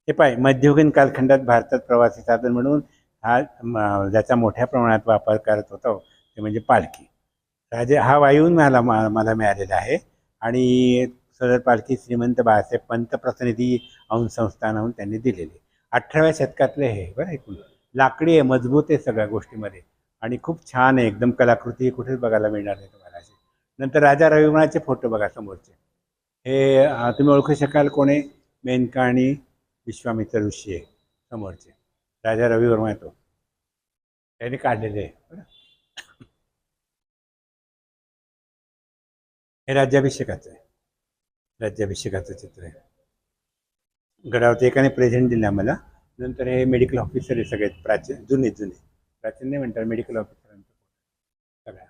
हे पाय मध्ययुगीन कालखंडात भारतात प्रवासी साधन म्हणून हा ज्याचा मोठ्या प्रमाणात वापर करत होतो ते म्हणजे पालखी. हा वायून मला मिळालेला आहे. आणि सदर पालखी श्रीमंत बाळासाहेब पंत प्रतिनिधी अंश संस्थानाहून त्यांनी दिलेली. 18व्या शतकातले हे बरं ऐकून. लाकडी आहे, मजबूत आहे सगळ्या गोष्टीमध्ये आणि खूप छान आहे एकदम. कलाकृती कुठेच बघायला मिळणार नाही तुम्हाला अशी. नंतर राजा रविवर्माचे फोटो बघा समोरचे. हे तुम्ही ओळखू शकाल कोण आहे? मेनका आणि विश्वामित्र ऋषी आहे समोरचे. राजा रविवर्मा आहे तो, त्याने काढलेले आहे बरं. हे राज्याभिषेकाचं आहे, राज्याभिषेकाचं चित्र आहे. गडावरती एकाने प्रेझेंट दिला मला. नंतर हे मेडिकल ऑफिसर आहे सगळे प्राचीन जुने जुने, प्राचीन नाही म्हणतात, मेडिकल ऑफिसरांचं सगळ्या.